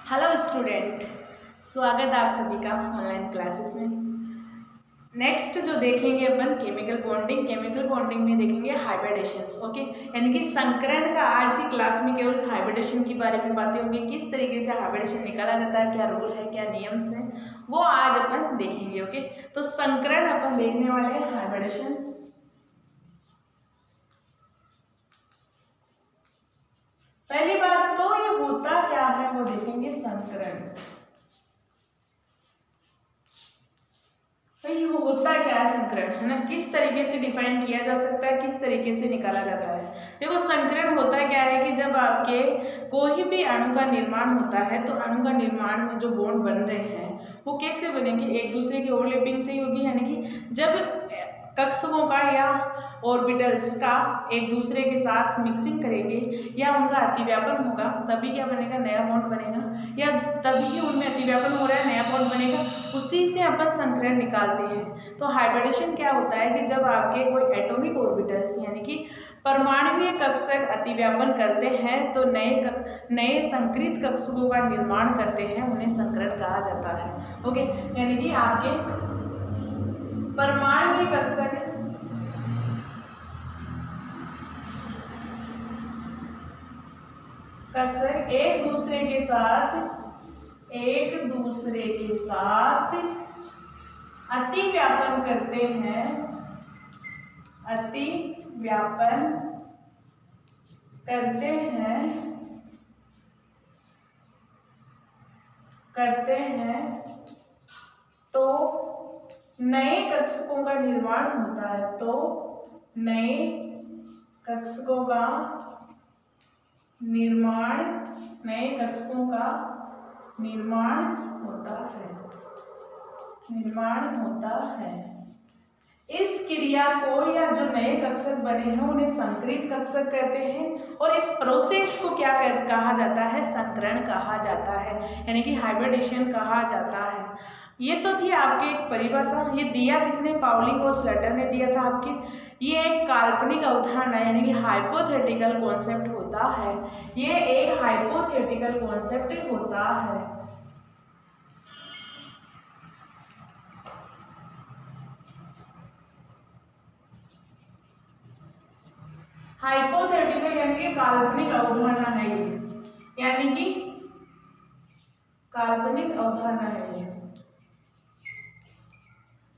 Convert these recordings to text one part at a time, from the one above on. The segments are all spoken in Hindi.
हेलो स्टूडेंट, स्वागत है आप सभी का ऑनलाइन क्लासेस में। नेक्स्ट जो देखेंगे अपन केमिकल बॉन्डिंग में देखेंगे हाइब्रिडेशंस। ओके, यानी कि संकरण का आज की क्लास में केवल हाइब्रिडेशन के बारे में बातें होंगी। किस तरीके से हाइब्रिडेशन निकाला जाता है, क्या रूल है, क्या नियम्स हैं, वो आज अपन देखेंगे। ओके, तो संकरण अपन देखने वाले हैं हाइब्रिडेशंस। पहली बात तो ये होता क्या है वो देखेंगे संकरण। तो ये होता क्या है संकरण, है ना, किस तरीके से डिफाइन किया जा सकता है, किस तरीके से निकाला जाता है। देखो संकरण होता क्या है कि जब आपके कोई भी अणु का निर्माण होता है तो अणु का निर्माण में जो बॉन्ड बन रहे हैं वो कैसे बनेंगे, एक दूसरे की ओवरलैपिंग से ही होगी। यानी कि जब कक्षकों का या ऑर्बिटल्स का एक दूसरे के साथ मिक्सिंग करेंगे या उनका अतिव्यापन होगा तभी क्या बनेगा, नया बॉन्ड बनेगा, या तभी उनमें अतिव्यापन हो रहा है नया बॉन्ड बनेगा, उसी से अपन संकरण निकालते हैं। तो हाइब्रिडेशन क्या होता है कि जब आपके कोई एटॉमिक ऑर्बिटल्स यानी कि परमाणुीय कक्षक अतिव्यापन करते हैं तो नए संकरित कक्षकों का निर्माण करते हैं, उन्हें संकरण कहा जाता है। ओके, यानी कि आपके परमाणुीय कक्षक एक दूसरे के साथ अतिव्यापन करते हैं, तो नए कक्षकों का निर्माण होता है, नए कक्षकों का निर्माण होता है। इस क्रिया को या जो नए कक्षक बने हैं उन्हें संकरित कक्षक कहते हैं और इस प्रोसेस को क्या कहा जाता है, संकरण कहा जाता है, यानी कि हाइब्रिडेशन कहा जाता है। ये तो थी आपके एक परिभाषा, ये दिया किसने, पाउलिंग और स्लेटर ने दिया था आपके। ये एक काल्पनिक अवधारणा यानी कि हाइपोथेटिकल कॉन्सेप्ट होता है, ये एक हाइपोथेटिकल कॉन्सेप्ट होता है। हाइपोथेटिकल यानी कि काल्पनिक अवधारणा है ये, यानी कि काल्पनिक अवधारणा है ये।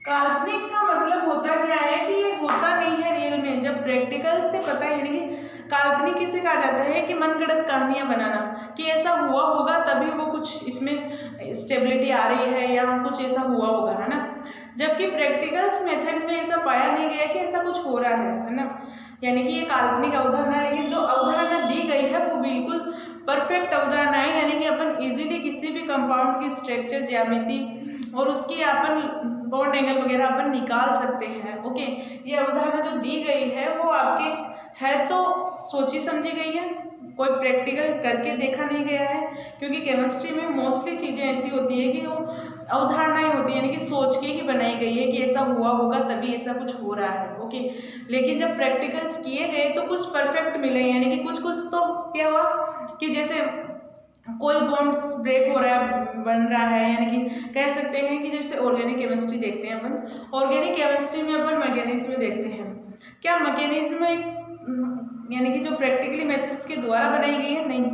काल्पनिक का मतलब होता क्या है कि ये होता नहीं है रियल में, जब प्रैक्टिकल से पता है। यानी कि काल्पनिक किसे कहा जाता है कि मनगढ़ंत कहानियां बनाना कि ऐसा हुआ होगा तभी वो कुछ इसमें स्टेबिलिटी आ रही है या कुछ ऐसा हुआ होगा, है ना। जबकि प्रैक्टिकल्स मेथड में ऐसा पाया नहीं गया कि ऐसा कुछ हो रहा है ना। यानी कि ये काल्पनिक अवधारणा है, लेकिन जो अवधारणा दी गई है वो बिल्कुल परफेक्ट अवधारणा है। यानी कि अपन इजीली किसी भी कंपाउंड की स्ट्रक्चर, ज्यामिति और उसकी अपन बॉन्ड एंगल वगैरह अपन निकाल सकते हैं। ओके, ये अवधारणा जो दी गई है वो आपके है तो सोची समझी गई है, कोई प्रैक्टिकल करके देखा नहीं गया है, क्योंकि केमिस्ट्री में मोस्टली चीज़ें ऐसी होती है कि वो अवधारणाएं होती है, यानी कि सोच के ही बनाई गई है कि ऐसा हुआ होगा तभी ऐसा कुछ हो रहा है। ओके, लेकिन जब प्रैक्टिकल्स किए गए तो कुछ परफेक्ट मिले, यानी कि कुछ तो क्या हुआ कि जैसे कोई बॉन्ड्स ब्रेक हो रहा है, बन रहा है, यानी कि कह सकते हैं कि जैसे ऑर्गेनिक केमिस्ट्री देखते हैं अपन, ऑर्गेनिक केमिस्ट्री में अपन मैकेनिज्म देखते हैं। क्या मैकेनिज्म यानी कि जो प्रैक्टिकली मेथड्स के द्वारा बनाई गई है, नहीं,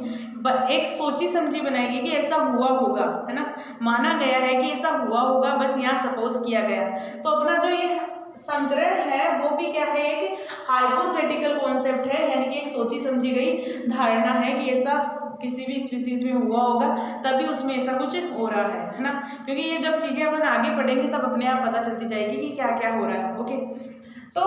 एक सोची समझी बनाई गई कि ऐसा हुआ होगा, है ना, माना गया है कि ऐसा हुआ होगा, बस यहाँ सपोज किया गया। तो अपना जो ये संकरण है वो भी क्या है, एक हाइपोथेटिकल कॉन्सेप्ट है, यानी कि एक सोची समझी गई धारणा है कि ऐसा किसी भी स्पीसीज में हुआ होगा तभी उसमें ऐसा कुछ हो रहा है ना। क्योंकि ये जब चीजें अपन आगे पढ़ेंगे तब अपने आप पता चलती जाएगी कि क्या क्या हो रहा है। ओके, तो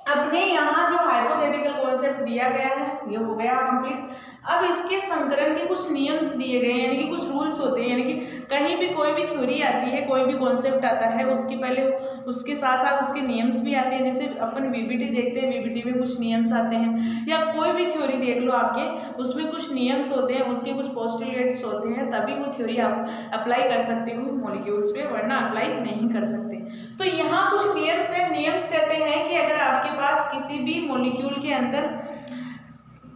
अपने यहाँ जो हाइपोथेटिकल कॉन्सेप्ट दिया गया है ये हो गया कंप्लीट। अब इसके संकरण के कुछ नियम्स दिए गए, यानी कि कुछ रूल्स होते हैं, यानी कि कहीं भी कोई भी थ्योरी आती है, कोई भी कॉन्सेप्ट आता है, उसके पहले उसके साथ साथ उसके नियम्स भी आते हैं। जैसे अपन वीबीटी देखते हैं, वीबीटी में कुछ नियम्स आते हैं, या कोई भी थ्योरी देख लो आपके, उसमें कुछ नियम्स होते हैं, उसके कुछ पोस्टुलेट्स होते हैं, तभी वो थ्योरी आप अप्लाई कर सकते हो मॉलिक्यूल्स पे, वरना अप्लाई नहीं कर सकते। तो यहाँ कुछ नियम्स हैं। नियम्स कहते हैं कि अगर आपके पास किसी भी मॉलिक्यूल के अंदर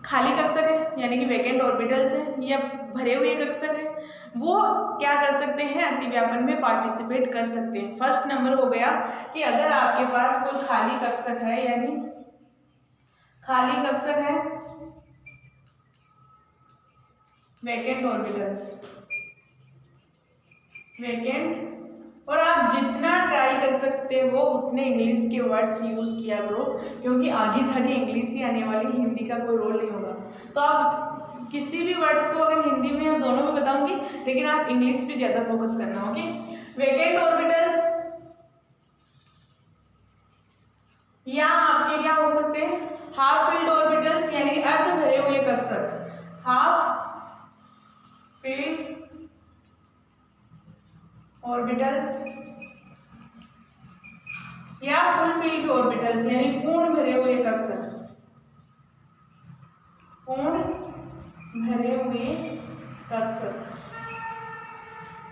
खाली कक्षक है यानी कि वैकेंट ऑर्बिटल्स है या भरे हुए कक्षक है, वो क्या कर सकते हैं, अतिव्यापन में पार्टिसिपेट कर सकते हैं। फर्स्ट नंबर हो गया कि अगर आपके पास कोई खाली कक्षक है यानी खाली कक्षक है, वैकेंट ऑर्बिटल्स, वैकेंट, और आप जितना ट्राई कर सकते हो उतने इंग्लिश के वर्ड्स यूज किया करो, क्योंकि आगे जाके इंग्लिश ही आने वाली, हिंदी का कोई रोल नहीं होगा। तो आप किसी भी वर्ड्स को अगर हिंदी में या दोनों में बताऊंगी, लेकिन आप इंग्लिश पे ज्यादा फोकस करना। ओके, वैकेंट ऑर्बिटल्स या आपके क्या हो सकते हैं, हाफ फील्ड ऑर्बिटल्स यानी कि अर्ध भरे हुए कक्षक, हाफ फील्ड ऑर्बिटल्स या फुल फील्ड ऑर्बिटल्स यानी पूर्ण भरे हुए कक्षक, पूर्ण भरे हुए कक्षक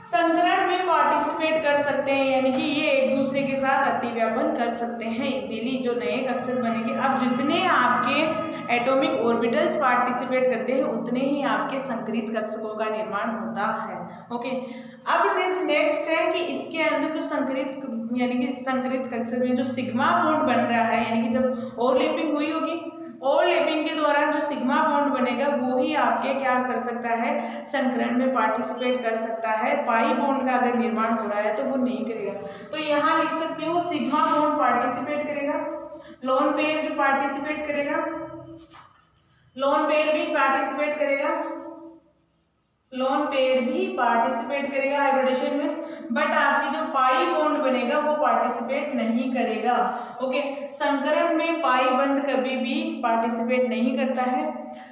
संकरण में पार्टिसिपेट कर सकते हैं, यानी कि ये एक दूसरे के साथ अतिव्यापन कर सकते हैं इजीली, जो नए कक्षक बनेंगे। अब जितने आपके एटॉमिक ऑर्बिटल्स पार्टिसिपेट करते हैं उतने ही आपके संकरित कक्षकों का निर्माण होता है। ओके, अब नेक्स्ट है कि इसके अंदर जो संकरित यानी कि संकरित कक्षक में जो सिग्मा बॉन्ड बन रहा है, यानी कि जब ओवरलैपिंग हुई होगी, ओवरलैपिंग के दौरान जो सिग्मा बॉन्ड बनेगा वो ही आपके क्या कर सकता है, संकरण में पार्टिसिपेट कर सकता है। पाई बॉन्ड का अगर निर्माण हो रहा है तो वो नहीं करेगा। तो यहाँ लिख सकते हो सिग्मा बॉन्ड पार्टिसिपेट करेगा, लोन पेयर भी पार्टिसिपेट करेगा, लोन पेयर भी पार्टिसिपेट करेगा, लोन पेयर भी पार्टिसिपेट करेगा हाइब्रिडेशन में, बट आपकी जो पाई बॉन्ड बनेगा वो पार्टिसिपेट नहीं करेगा। ओके, संकरण में पाई बंध कभी भी पार्टिसिपेट नहीं करता है।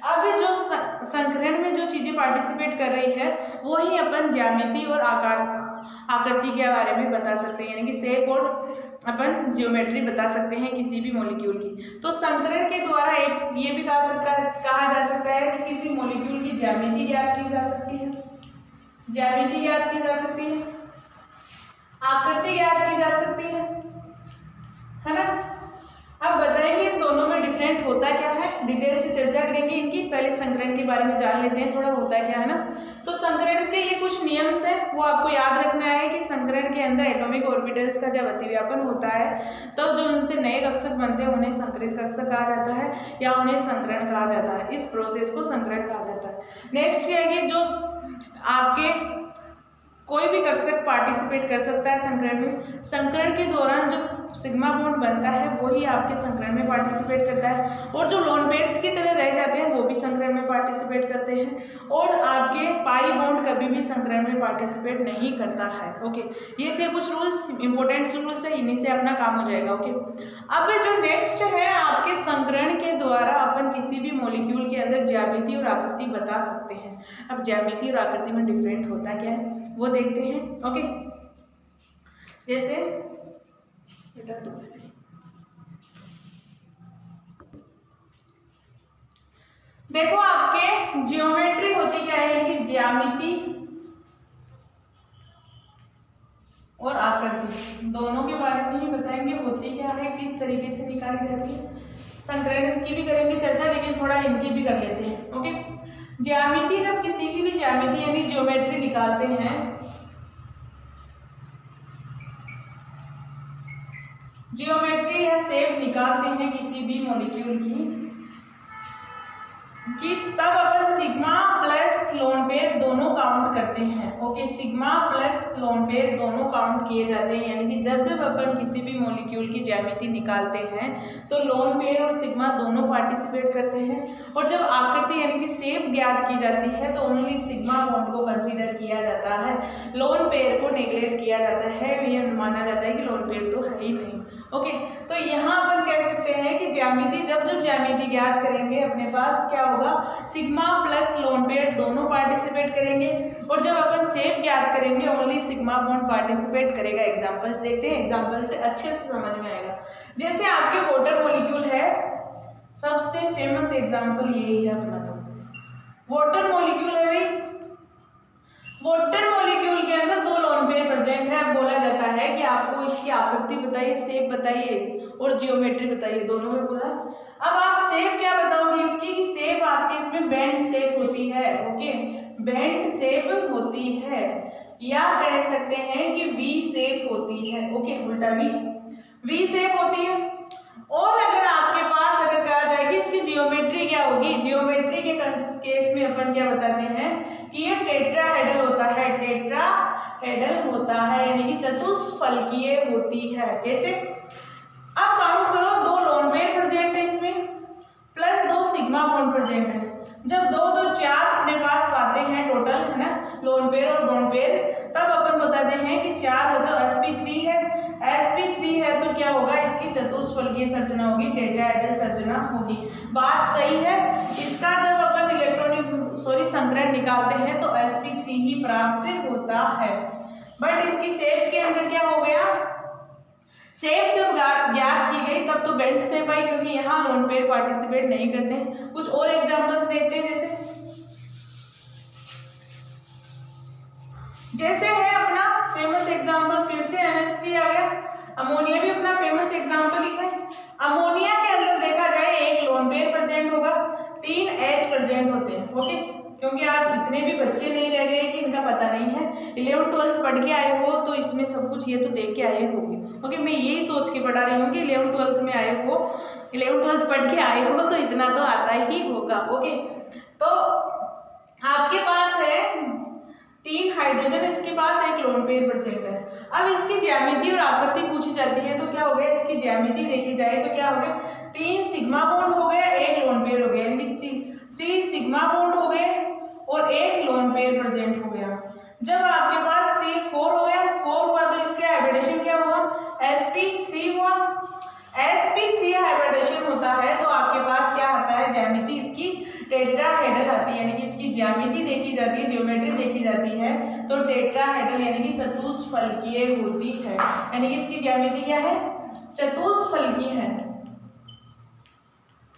अब जो संकरण में जो चीजें पार्टिसिपेट कर रही है वो ही अपन ज्यामिति और आकृति के बारे में बता सकते हैं, यानी कि शेप और अपन जियोमेट्री बता सकते हैं किसी भी मॉलिक्यूल की। तो संकरण के द्वारा एक ये भी कहा जा सकता है कि किसी मॉलिक्यूल की ज्यामिति ज्ञात की जा सकती है, ज्यामिति ज्ञात की जा सकती है, आकृति ज्ञात की जा सकती है ना। अब बताएंगे इन दोनों में डिफरेंट होता क्या है, डिटेल से चर्चा करेंगे इनकी। पहले संकरण के बारे में जान लेते हैं थोड़ा, होता क्या है ना। तो संकरण के ये कुछ नियम्स हैं, वो आपको याद रखना है कि संकरण के अंदर एटॉमिक ऑर्बिटल्स का जब अतिव्यापन होता है तब जो उनसे नए कक्षक बनते हैं उन्हें संकरित कक्षक कहा जाता है या उन्हें संकरण कहा जाता है। इस प्रोसेस को संकरण कहा जाता है। नेक्स्ट क्या है कि जो आपके कोई भी कक्षक पार्टिसिपेट कर सकता है संकरण में। संकरण के दौरान जो सिग्मा बॉन्ड बनता है वही आपके संकरण में पार्टिसिपेट करता है, और जो लोन पेयर्स की तरह रह जाते हैं वो भी संकरण में पार्टिसिपेट करते हैं, और आपके पाई बॉन्ड कभी भी संकरण में पार्टिसिपेट नहीं करता है। ओके, ये थे कुछ रूल्स, इंपॉर्टेंट रूल्स है, इन्हीं से अपना काम हो जाएगा। ओके, अब जो नेक्स्ट है आपके संकरण के द्वारा अपन किसी भी मॉलिक्यूल के अंदर ज्यामिति और आकृति बता सकते हैं। अब ज्यामिति और आकृति में डिफरेंट होता क्या है वो देखते हैं। ओके, जैसे देखो आपके जियोमेट्री होती क्या है कि ज्यामिति और आकृति दोनों के बारे में ही बताएंगे, होती क्या है, किस तरीके से निकाली जाती है। संकरण की भी करेंगे चर्चा, लेकिन थोड़ा इनकी भी कर लेते हैं। ओके, ज्यामिति, जब किसी की भी ज्यामिति यानी ज्योमेट्री निकालते हैं, जियोमेट्री या शेप निकालते हैं किसी भी मॉलिक्यूल की तब अपन सिग्मा प्लस लोन पेयर दोनों काउंट करते हैं। Okay, sigma plus lone pair दोनों काउंट किए जाते हैं, यानी कि जब जब अपन किसी भी मॉलिक्यूल की ज्यामिति निकालते हैं तो लोन पेयर और सिग्मा दोनों पार्टिसिपेट करते हैं, और जब आकृति यानी कि शेप ज्ञात की जाती है तो ओनली सिग्मा बॉन्ड को कंसीडर किया जाता है, लोन पेयर को नेग्लेक्ट किया जाता है। यह माना जाता है कि लोन पेयर तो है ही नहीं। ओके, तो यहाँ अपन कह सकते हैं कि ज्यामिति, जब जब ज्यामिति ज्ञात करेंगे अपने पास क्या होगा, सिग्मा प्लस लोन पेयर दोनों पार्टिसिपेट करेंगे, और जब अपन शेप ज्ञात करेंगे ओनली सिग्मा बॉन्ड पार्टिसिपेट करेगा। एग्जांपल्स देखते हैं, एग्जांपल से अच्छे से समझ में आएगा। जैसे आपके वाटर मॉलिक्यूल है, सबसे फेमस एग्जांपल यही है अपना, तो वाटर मॉलिक्यूल है भाई। वाटर मॉलिक्यूल के अंदर दो लोन पेयर प्रेजेंट है। अब बोला जाता है कि आपको इसकी आकृति बताइए, शेप बताइए और जियोमेट्री बताइए, दोनों में बोला। अब आप शेप क्या बताओगे इसकी, कि शेप आपकी उसमें बेंड शेप होती है। ओके, बेंड शेप होती है, या कह सकते हैं कि वी शेप होती है। ओके, उल्टा वी शेप होती है। और अगर आपके पास अगर कहा जाए कि इसकी जियोमेट्री क्या होगी, जियोमेट्री के केस में अपन क्या बताते हैं कि ये टेट्राहेड्रल होता है, टेट्राहेड्रल होता है, यानी कि चतुष्फलकीय होती है। कैसे? अब काउंट करो, 2 लोन पेयर प्रेजेंट है इसमें, प्लस 2 सिग्मा बॉन्ड प्रेजेंट है। जब 2 2 4 अपने पास पाते हैं टोटल, है ना, लोन पेयर और बॉन्ड पेयर, तब अपन बताते हैं कि 4 है तो sp3 है, sp3 है तो क्या होगा, इसकी चतुष्फलकीय संरचना होगी, टेट्राहेड्रल संरचना होगी। बात सही है। इसका जब अपन संकरण निकालते हैं तो sp3 ही प्राप्त होता है। बट इसकी शेप के अंदर क्या हो गया, शेप जब ज्ञात की गई तब तो बेल्ट शेप आई, क्योंकि यहाँ लोन पेयर पार्टिसिपेट नहीं करते हैं। कुछ और एग्जांपल्स देखते हैं, जैसे है अपना फेमस एग्जांपल, फिर से NH3 आ गया, अमोनिया भी अपना फेमस एग्जांपल ही है। अमोनिया के अंदर देखा जाए 1 लोन पेयर प्रेजेंट होगा, 3 H प्रेजेंट होते हैं। ओके, क्योंकि आप इतने भी बच्चे नहीं रह गए कि इनका पता नहीं है, 11th 12th पढ़ के आए हो तो इसमें सब कुछ ये तो देख के आए होगे। ओके, मैं यही सोच के पढ़ा रही हूँ कि 11th 12th में आए हो, 11th 12th पढ़ के आए हो तो इतना तो आता ही होगा। ओके, तो आपके पास है 3 हाइड्रोजन, इसके पास 1 लोन पेयर प्रेजेंट है। अब इसकी ज्यामिति और आकृति पूछी जाती है तो क्या हो गया, इसकी ज्यामिति देखी जाए तो क्या हो गया, 3 सिग्मा बॉन्ड हो गया, 1 लोन पेयर हो गया, यानी 3 सिग्मा बॉन्ड हो गए और 1 लोन पेयर प्रेजेंट हो गया। जब आपके पास 3 4 हो गया, 4 हुआ तो इसके हाइब्रिडेशन क्या हुआ, sp3 हुआ। sp3 हाइब्रिडेशन होता है तो आपके पास क्या आता है, ज्यामिति इसकी टेट्राहेड्रल आती है, यानी कि इसकी ज्यामिति देखी जाती है, ज्योमेट्री देखी जाती है तो टेट्राहेड्रल यानी कि चतुष्फलकीय होती है। यानी कि इसकी ज्यामिति क्या है, चतुष्फलकीय है,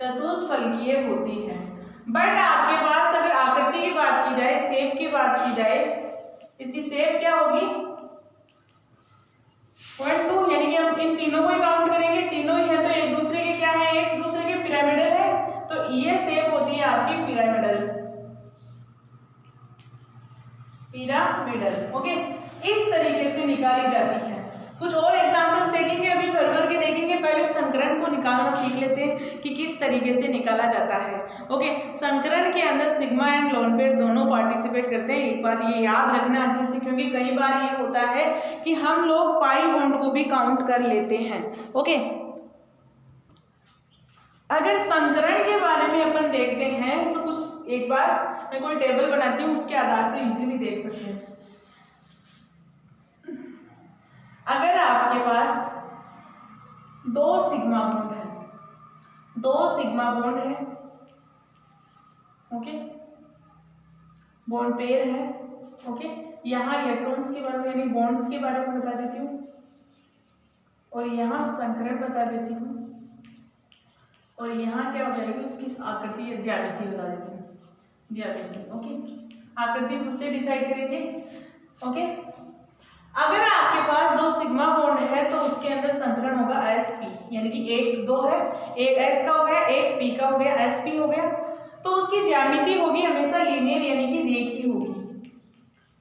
चतुष्फलकीय होती है। बट आपके पास अगर आकृति की बात की जाए, शेप की बात की जाए, इसकी शेप क्या होगी, 1 2, यानी कि हम इन तीनों को ही काउंट करेंगे, तीनों ही है तो एक दूसरे के क्या है, एक दूसरे के पिरामिडल है, तो ये शेप होती है आपकी पिरामिडल, पिरामिडल। ओके, इस तरीके से निकाली जाती है। कुछ और एग्जांपल्स देखेंगे, अभी भर के देखेंगे, पहले संकरण को निकालना सीख लेते हैं कि किस तरीके से निकाला जाता है। ओके, संकरण के अंदर सिग्मा एंड लोन पेयर दोनों पार्टिसिपेट करते हैं। एक बात ये याद रखना अच्छे से, क्योंकि कई बार ये होता है कि हम लोग पाई बॉन्ड को भी काउंट कर लेते हैं। ओके, अगर संकरण के बारे में अपन देखते हैं तो कुछ एक बार मैं कोई टेबल बनाती हूँ, उसके आधार पर इजीली देख सकते हैं। अगर आपके पास 2 सिग्मा बॉन्ड है, 2 सिग्मा बॉन्ड है, ओके, बॉन्ड पेयर है। ओके, यहाँ इलेक्ट्रॉन्स के बारे में यानी बॉन्ड्स के बारे में बता देती हूँ, और यहाँ संकरण बता देती हूँ, और यहाँ क्या हो जाएगी, उसकी आकृति या ज्यामिति बता देती हूँ, ज्यामिति। ओके, आकृति खुद से डिसाइड करेंगे। ओके, अगर आपके पास 2 सिग्मा बॉन्ड है तो उसके अंदर संकरण होगा sp, यानी कि 1 2 है, एक s का हो गया, एक p का हो गया, sp हो गया, तो उसकी ज्यामिति होगी हमेशा लीनियर, यानी कि रेखीय होगी,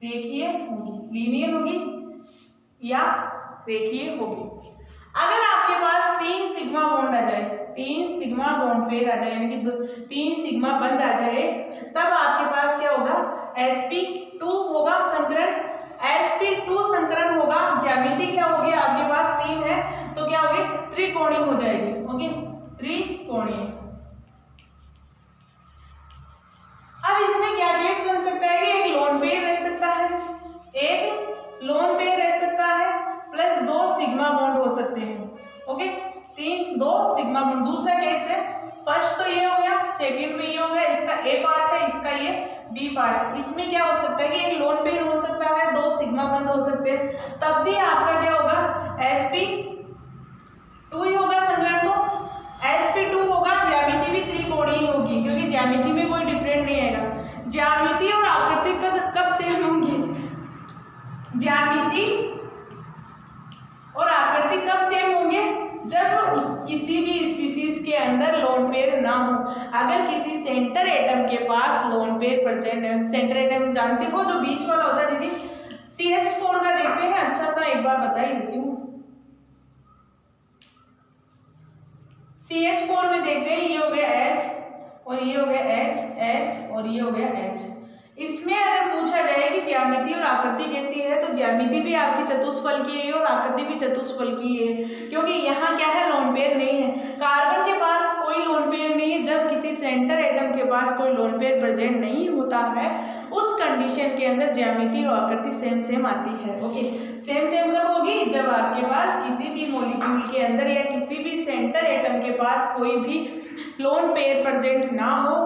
रेखीय होगी, लीनियर होगी या रेखीय होगी। अगर आपके पास 3 सिग्मा बॉन्ड आ जाए, 3 सिग्मा बॉन्ड पेयर आ जाए, यानी कि 3 सिग्मा बंद आ जाए, तब आपके पास क्या होगा, sp2 होगा संकरण, sp2 संकरण होगा। ज्यामिति क्या होगी, आपके पास 3 है तो क्या होगी, त्रिकोणीय हो जाएगी। ओके, त्रिकोणीय। अब इसमें क्या केस बन सकता है कि एक लोन पेयर रह सकता है, एक लोन पेयर रह सकता है, प्लस 2 सिग्मा बॉन्ड हो सकते हैं। Okay, 2 sigma bond. दूसरा केस है, फर्स्ट तो ये हो गया, सेकंड में ये हो गया, इसका ए पार्ट है, इसका ये बी पार्ट। इसमें क्या हो सकता है कि एक लोन पेयर हो सकता है, 2 सिग्मा बंद हो सकते हैं, तब भी आपका क्या होगा, sp2 ही होगा संकरण, तो sp2 होगा। ज्यामिति भी त्रिकोणीय होगी, क्योंकि ज्यामिति में कोई डिफरेंट नहीं आएगा। ज्यामिति और आकृति कब सेम होंगी, ज्यामिति और आकृति कब सेम होंगे, जब किसी भी स्पीसीज के अंदर लोन लोन पेयर ना हो। अगर किसी सेंटर एटम के पास लोन पेयर प्रेजेंट है, सेंटर एटम जानते हो जो बीच वाला होता है दीदी, CH4 का देखते हैं, अच्छा सा एक बार बता ही देती हूँ। CH4 में देखते हैं, ये हो गया H और ये हो गया H और ये हो गया H। इसमें अगर पूछा जाए कि ज्यामिति और आकृति कैसी है, तो ज्यामिति भी आपकी चतुष्फलकीय है और आकृति भी चतुष्फलकीय है, क्योंकि यहाँ क्या है, लोन पेयर नहीं है। कार्बन के पास कोई लोन पेयर नहीं है। जब किसी सेंटर एटम के पास कोई लोन पेयर प्रेजेंट नहीं होता है, उस कंडीशन के अंदर ज्यामिति और आकृति सेम सेम आती है। ओके, सेम सेम कब होगी, जब आपके पास किसी भी मॉलिक्यूल के अंदर या किसी भी सेंटर एटम के पास कोई भी लोन पेयर प्रेजेंट ना हो,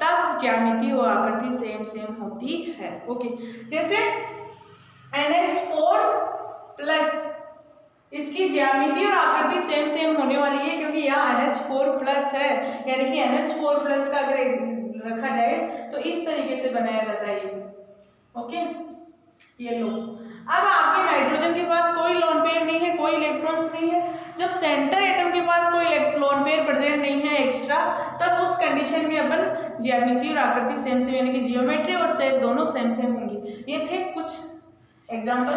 तब ज्यामिति और आकृति सेम सेम होती है। ओके, जैसे NH4 प्लस, इसकी ज्यामिति और आकृति सेम सेम होने वाली है, क्योंकि यहाँ NH4 प्लस है, यानी कि NH4 प्लस का अगर रखा जाए तो इस तरीके से बनाया जाता है ये। ओके, ये लो। अब आपके नाइट्रोजन के पास कोई लोन पेयर नहीं है, कोई इलेक्ट्रॉन्स नहीं है। जब सेंटर एटम के पास कोई लोन पेयर प्रेजेंट नहीं है एक्स्ट्रा, तब उस कंडीशन में अपन ज्यामिति और आकृति सेम सेम, यानी कि जियोमेट्री और शेप दोनों सेम सेम होंगी। ये थे कुछ एग्जांपल।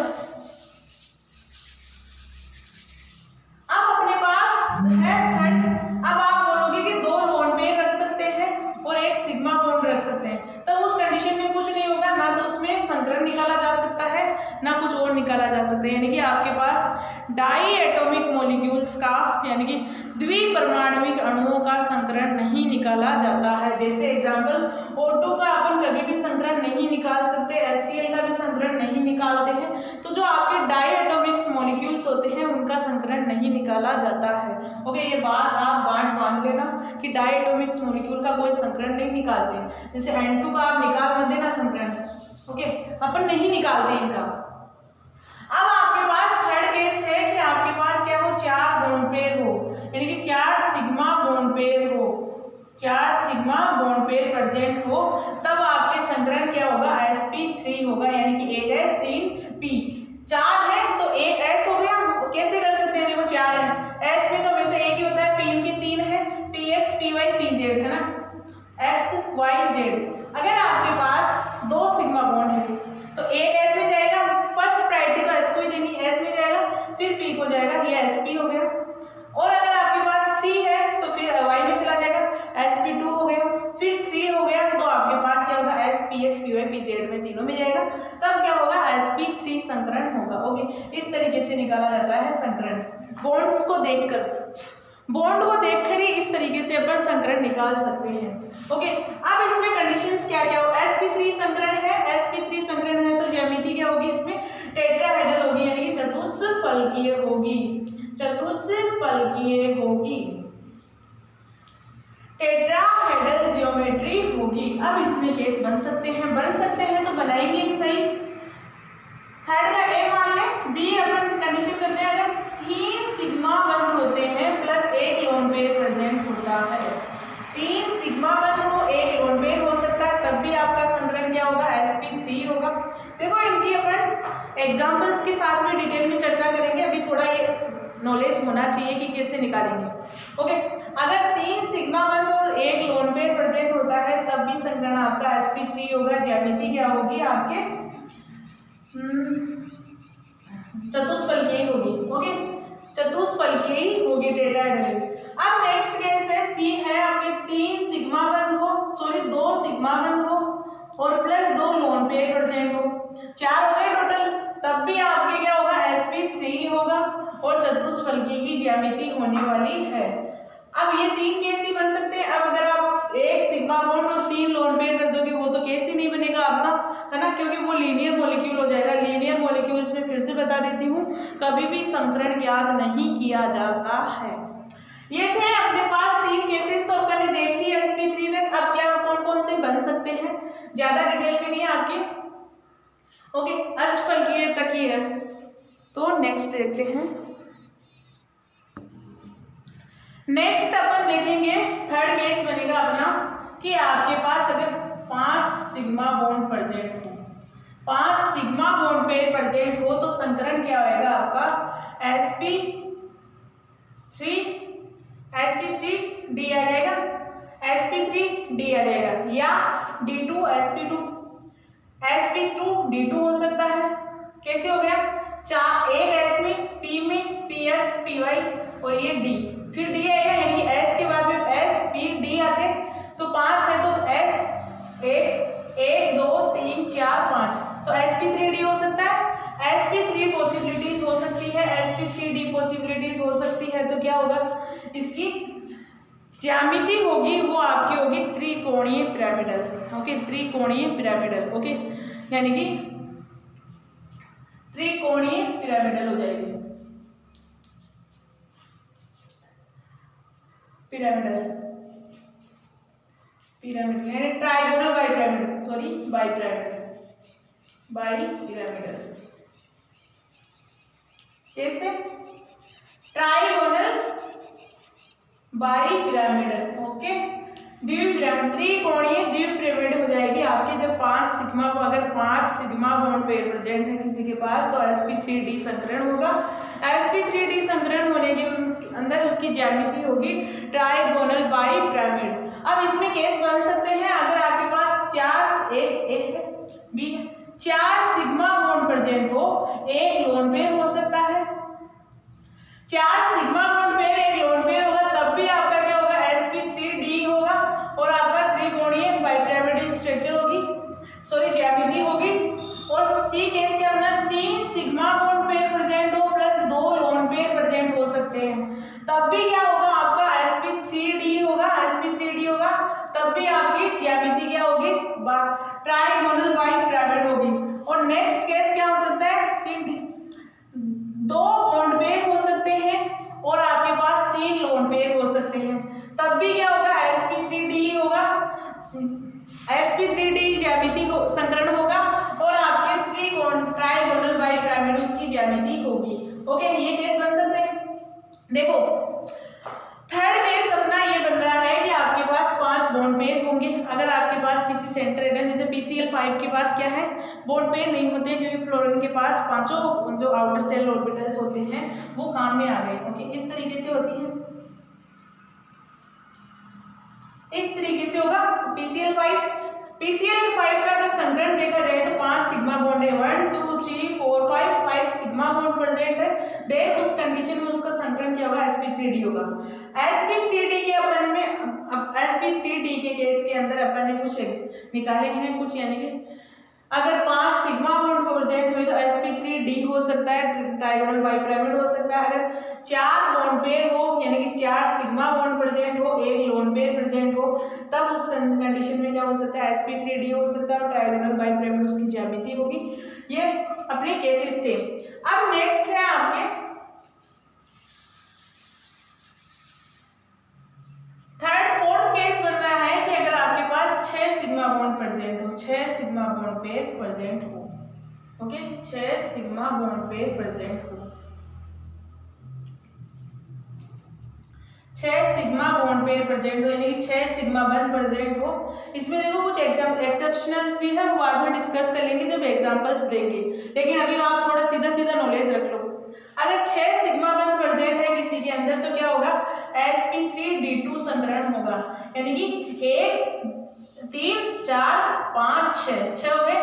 अब अपने पास है थर्ड। अब आप बोलोगे कि दो लोन पेयर रख सकते हैं और एक सिग्मा बॉन्ड रख सकते हैं, तब उस कंडीशन में कुछ नहीं होगा, ना तो उसमें संकरण निकाला जा सकता है, ना कुछ और निकाला जा सकता है। यानी कि आपके पास डाई एटॉमिक मॉलिक्यूल्स का, यानी कि द्विपरमाणुविक अणुओं का संकरण नहीं निकाला जाता है। जैसे एग्जांपल O2 का अपन कभी भी संकरण नहीं निकाल सकते, HCl का भी संकरण नहीं निकालते हैं, तो जो आपके डाई एटॉमिक्स मॉलिक्यूल्स होते हैं उनका संकरण नहीं निकाला जाता है। ओके, ये बात आप बांध लेना कि डाई एटॉमिक्स मॉलिक्यूल का कोई संकरण नहीं निकालते हैं। जैसे N2 का आप निकाल मत देना संकरण। ओके, अपन नहीं निकालते इनका। अब आपके पास थर्ड केस है कि आपके पास क्या हो, 4 बॉन्ड पेयर हो, यानी कि 4 सिग्मा बॉन्ड पेयर हो, 4 सिग्मा बॉन्ड पेयर प्रेजेंट हो, तब आपके संकरण क्या होगा, sp3 होगा, यानी कि 1s3p। 4 है तो एक s हो गया। कैसे कर सकते हैं, देखो 4 है, s में तो वैसे एक ही होता है, p इनके 3 है, px py pz है ना, x y z। अगर आपके पास 2 सिग्मा बॉन्ड है तो एक s में जाएगा, फर्स्ट प्रायोरिटी तो s को ही देनी, s में जाएगा, फिर p को जाएगा, ये sp हो गया। और अगर आपके पास 3 है तो फिर y में चला जाएगा, sp2 हो गया, फिर 3 हो गया, तो आपके पास क्या होगा, s px py pz में तीनों में जाएगा, तब क्या होगा, sp3 संकरण होगा। ओके, इस तरीके से निकाला जाता है संकरण, बॉन्ड्स को देखकर, बॉन्ड को देखकर ही इस तरीके से अपन संकरण निकाल सकते हैं। ओके, अब इसमें कंडीशंस क्या क्या हो, sp3 संकरण है, sp3 संकरण है तो ज्यामिति क्या होगी, इसमें टेट्राहेड्रल होगी, यानी कि चतुष्फलकीय होगी, चतुष्फलकीय होगी, टेट्राहेड्रल ज्योमेट्री होगी। अब इसमें केस बन सकते हैं तो बनाएंगे कि भाई थर्ड का ए मान लें, बी अपन कंडीशन करते हैं, अगर 3 सिग्मा बंद होते हैं प्लस एक लोन पेयर प्रेजेंट होता है, 3 सिग्मा बंद हो, एक लोन पेयर हो सकता है, तब भी आपका संकरण क्या होगा, sp3 होगा। देखो इनकी अपन एग्जांपल्स के साथ में डिटेल में चर्चा करेंगे, अभी थोड़ा ये नॉलेज होना चाहिए कि कैसे निकालेंगे। ओके, अगर 3 सिग्मा बंद और एक लोन पेयर प्रेजेंट होता है, तब भी संकरण आपका sp3 होगा। ज्यामिति क्या होगी आपके, चतुष्फलकीय होगी। ओके, चतुष्फलकीय होगी, टेट्राहेड्रल। अब नेक्स्ट केस है, सी है आपके 3 सिग्मा बंद हो, 2 सिग्मा बंद हो और प्लस 2 लोन पेयर प्रेजेंट हो, 4 हो गए टोटल, तब भी आपके क्या होगा, sp3 होगा और चतुष्फलकीय की ज्यामिति होने वाली है। अब ये 3 केस ही बन सकते हैं। अब अगर आप एक सिग्मा बॉन्ड और 3 लोन पेयर कर दोगे, वो तो केस ही नहीं बनेगा आपका, है ना, क्योंकि वो लीनियर मॉलिक्यूल हो जाएगा। लीनियर मॉलिक्यूल्स में फिर से बता देती हूँ, कभी भी संकरण ज्ञात नहीं किया जाता है। ये थे अपने पास 3 केसेस, तो अपन ने देख लिया sp3 तक। अब क्या कौन कौन से बन सकते हैं, ज्यादा डिटेल में नहीं है आपके। ओके, अष्टफलकीय तक ही है, तो नेक्स्ट देखते हैं। नेक्स्ट अपन देखेंगे थर्ड केस बनेगा अपना कि आपके पास अगर 5 सिग्मा बॉन्ड प्रेजेंट हो, 5 सिग्मा बॉन्ड पे प्रेजेंट हो, तो संकरण क्या होगा आपका, sp3 d आ जाएगा। sp3d आ जाएगा, या d2sp2 हो सकता है। कैसे हो गया, एक s में p में px py और ये d, फिर d आएगा, यानी कि s के बाद में s p d आते तो 5 है, तो s 1 2 3 4 5, तो sp3d हो सकता है। sp3 पॉसिबिलिटीज हो सकती है, sp3d पॉसिबिलिटीज हो सकती है, तो क्या होगा, इसकी ज्यामिति होगी वो आपकी होगी त्रिकोणीय पिरामिडल्स। ओके, त्रिकोणीय पिरामिडल, ओके, यानी कि त्रिकोणीय पिरामिडल हो जाएगी, पिरामिडल यानी trigonal bipyramidal, sorry bipyramidal. कैसे, ट्राइगोनल बाई पिरामिडल, ओके, द्विपी पिरामिड, त्रिकोणीय द्विपी पिरामिड हो जाएगी आपके जब 5 सिग्मा, अगर 5 सिग्मा बॉन्ड पेयर प्रेजेंट है किसी के पास तो sp3d संकरण होगा। sp3d संकरण होने के अंदर उसकी ज्यामिति होगी ट्राइगोनल बाई पिरामिड। अब इसमें केस बन सकते हैं, अगर आपके पास 4 सिग्मा बॉन्ड प्रेजेंट हो, एक लोन पेयर हो सकता है, 4 सिग्मा बॉन्ड पेयर एक लोन पेयर होगा, तब भी आपका क्या होगा, sp3d होगा और आपका त्रिकोणीय बाइपिरामिडल स्ट्रक्चर होगी, सॉरी ज्यामिति होगी। और सी केस के अंदर 3 सिग्मा बॉन्ड पेयर प्रेजेंट हो प्लस 2 लोन पेयर प्रेजेंट हो सकते हैं, तब भी क्या होगा, आपका sp3d होगा, तब भी आपकी ज्यामिति क्या होगी, ट्राइगोनल बाइपिरामिड होगी। और नेक्स्ट केस क्या हो सकता है, सी 2 बॉन्ड पेयर हो सकते हैं और आपके पास 3 लोन पेयर हो सकते हैं, तब भी क्या होगा, sp3d होगा, sp3d ज्यामिति संकरण होगा और आपके ट्राइगोनल बाइपिरामिड उसकी ज्यामिति होगी। ओके, ये केस बन सकते हैं। देखो थर्ड केस अपना ये बन रहा है कि आपके पास 5 बॉन्ड पेयर होंगे, अगर आपके पास किसी सेंट्रोइड है, जैसे PCl5 के पास क्या है, बॉन्ड पेयर नहीं होते हैं क्योंकि फ्लोरीन के पास 5 जो आउटर सेल ऑर्बिटल्स होते हैं वो काम में आ गए। ओके, इस तरीके से होती है, इस तरीके से होगा PCl5 का अगर संकरण देखा जाए तो 5 सिग्मा बॉन्ड है, 1 2 3 4 5 सिग्मा बॉन्ड प्रेजेंट है, देन उस कंडीशन में उसका संकरण क्या होगा, sp3d होगा। sp3d के अपन में, अब sp3d के केस के अंदर अपन ने कुछ निकाले हैं कुछ, यानी कि अगर 5 सिग्मा बॉन्ड प्रेजेंट हुए तो sp3d हो सकता है, ट्राइगोनल बाइपिरामिड हो सकता है। अगर 4 बॉन्ड पेयर हो, यानी कि 4 सिग्मा बॉन्ड प्रेजेंट हो, एक लोन पेयर प्रेजेंट हो, तब उस कंडीशन में क्या हो सकता है, sp3d हो सकता है और ट्राइगोनल बाइपिरामिड उसकी ज्यामिति होगी। ये अपने केसेस थे। अब नेक्स्ट है आपके फोर्थ केस बन रहा है कि अगर आपके पास 6 सिग्मा बॉन्ड प्रेजेंट हो, 6 सिग्मा बॉन्ड पेयर प्रेजेंट हो, okay, 6 sigma bond pair present हो, 6 सिग्मा बॉन्ड पेयर प्रेजेंट हो, यानी कि 6 सिग्मा बंध प्रेजेंट हो। इसमें देखो कुछ एक्सेप्शनल्स भी है, वो बाद में डिस्कस कर लेंगे जब एग्जांपल्स देंगे, लेकिन अभी आप थोड़ा सीधा नॉलेज रख लो। अगर 6 सिग्मा बंध प्रेजेंट है किसी के अंदर तो क्या होगा, sp3d2 संकरण होगा, यानी कि 1 3 4 5 6 हो गए,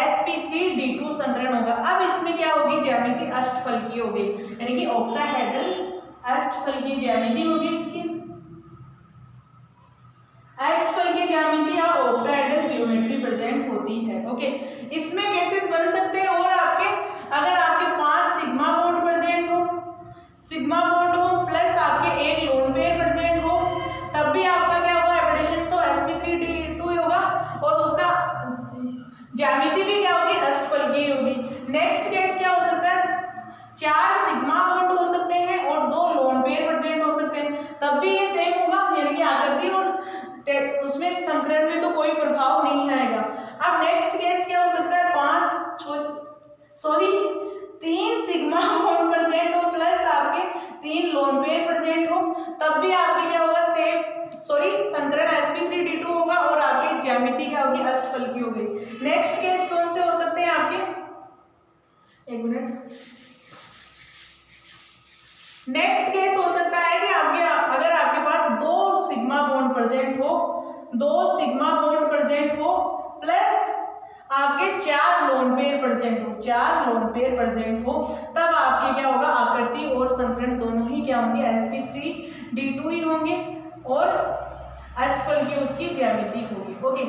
sp3d2 संकरण होगा। अब इसमें क्या होगी, ज्यामिति अष्टफलकीय होगी, यानी कि ऑक्टाहेड्रल अष्टफलकीय ज्यामिति होगी इसकी, अष्टफलकीय ज्यामिति या ऑक्टाहेड्रल ज्योमेट्री प्रेजेंट होती है। ओके, इसमें केसेस बन सकते हैं और आपके, अगर आपके 5 सिग्मा बॉन्ड प्रेजेंट हो, सिग्मा बॉन्ड हो प्लस आपके एक लोन पेयर प्रेजेंट हो, तब भी आपका क्या होगा, एडिशन तो sp3d2 होगा और उसका ज्यामिति भी क्या होगी, अष्टफलकीय होगी। नेक्स्ट केस क्या हो सकता है, 4 सिग्मा बॉन्ड हो सकते हैं और 2 लोन पेयर प्रेजेंट हो सकते हैं, तब भी ये सेम होगा, यानी कि आकृति और उसमें संकरण में तो कोई प्रभाव नहीं आएगा। अब नेक्स्ट केस क्या हो सकता है, 3 सिग्मा बॉन्ड प्रेजेंट हो प्लस आपके 3 लोन पेयर प्रेजेंट हो, तब भी आपके क्या होगा, संकरण sp3d2 होगा और आपकी ज्यामिति क्या होगी, अष्टफलकीय होगी। नेक्स्ट केस कौन से हो सकते हैं आपके, एक मिनट, नेक्स्ट केस हो सकता है कि आपके, अगर आपके पास 2 सिग्मा बॉन्ड प्रेजेंट हो 2 सिग्मा बॉन्ड प्रेजेंट हो प्लस आपके 4 लोन पेयर प्रेजेंट हो, 4 लोन पेयर प्रेजेंट हो, तब आपके क्या होगा, आकृति और संकरण दोनों ही क्या होंगे, sp3d2 ही होंगे और अष्टफल की उसकी ज्यामिति होगी। ओके,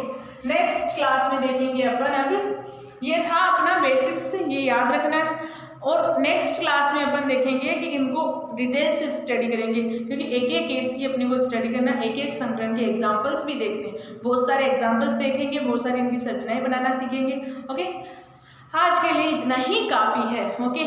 नेक्स्ट क्लास में देखेंगे अपन। अब ये था अपना बेसिक्स, ये याद रखना है। और नेक्स्ट क्लास में अपन देखेंगे कि इनको डिटेल से स्टडी करेंगे, क्योंकि एक एक केस की अपने को स्टडी करना, एक एक संकरण के एग्जांपल्स भी देखने, बहुत सारे एग्जांपल्स देखेंगे, बहुत सारी इनकी संरचनाएं बनाना सीखेंगे। ओके, आज के लिए इतना ही काफ़ी है। ओके।